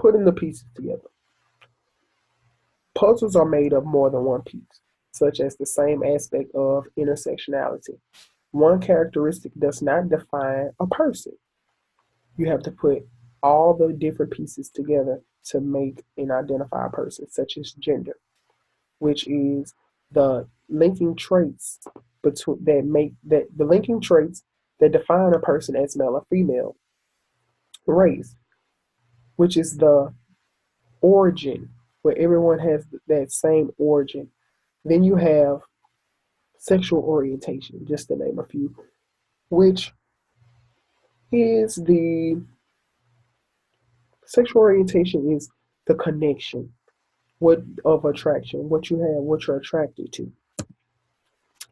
putting the pieces together. Puzzles are made of more than one piece, such as the same aspect of intersectionality. One characteristic does not define a person. You have to put all the different pieces together to make and identify a person, such as gender, which is the linking traits between that make that the linking traits that define a person as male or female. Race, which is the origin, where everyone has that same origin. Then you have sexual orientation, just to name a few, which is the sexual orientation is the connection, what of attraction, what you have, what you're attracted to.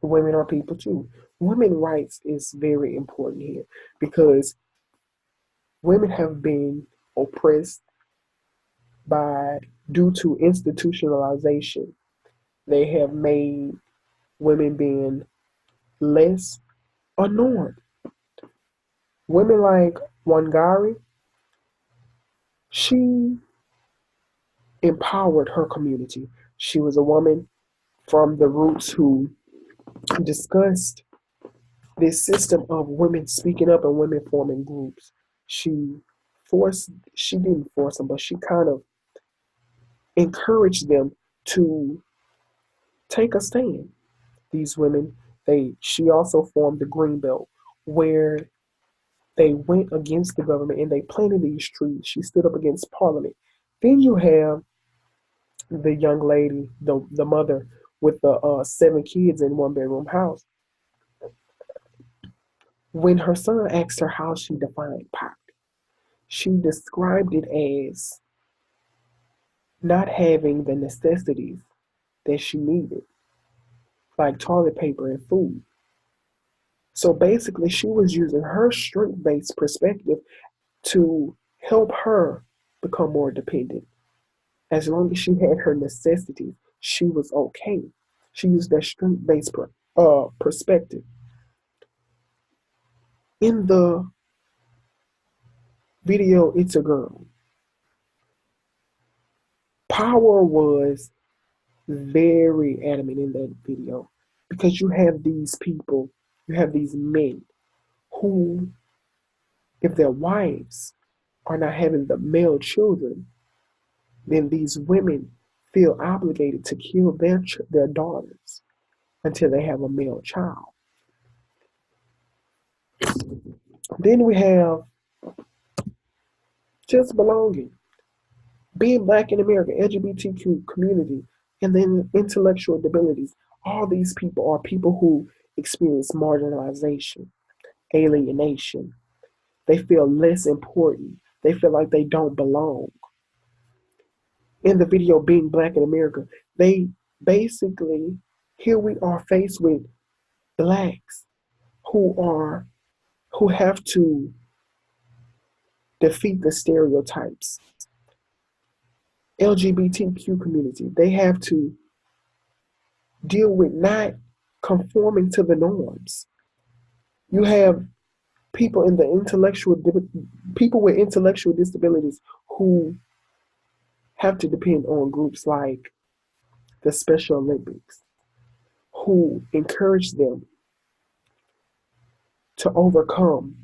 Women are people too. Women rights is very important here because women have been oppressed by due to institutionalization. They have made women being less a norm. Women like Wangari, she empowered her community. She was a woman from the roots who discussed this system of women speaking up and women forming groups. She she didn't force them, but she kind of encouraged them to take a stand. These women, she also formed the Green Belt, where they went against the government and they planted these trees. She stood up against Parliament. Then you have the young lady, the mother with the 7 kids in one bedroom house. When her son asked her how she defined poverty, she described it as not having the necessities that she needed, like toilet paper and food. So basically, she was using her strength based perspective to help her become more dependent. As long as she had her necessities, she was okay. She used that strength based perspective. In the video, It's a Girl, power was very adamant in that video because you have these people, you have these men who, if their wives are not having the male children, then these women feel obligated to kill their daughters until they have a male child. Then we have just belonging, being black in America, LGBTQ community, and then intellectual disabilities. All these people are people who experience marginalization, alienation. They feel less important. They feel like they don't belong. In the video Being Black in America, they basically, here we are faced with blacks who are who have to defeat the stereotypes. LGBTQ community, they have to deal with not conforming to the norms. You have people in the people with intellectual disabilities who have to depend on groups like the Special Olympics, who encourage them to overcome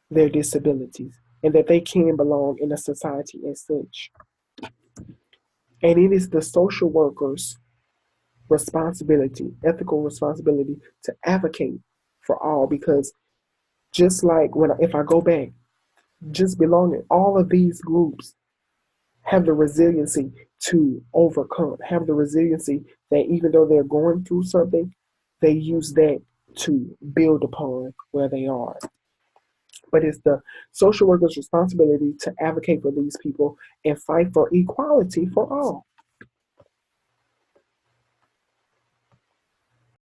their disabilities and that they can belong in a society as such. And it is the social workers' responsibility, ethical responsibility to advocate for all because just like if I go back, just belonging, all of these groups have the resiliency to overcome, have the resiliency that even though they're going through something, they use that to build upon where they are. But it's the social workers' responsibility to advocate for these people and fight for equality for all.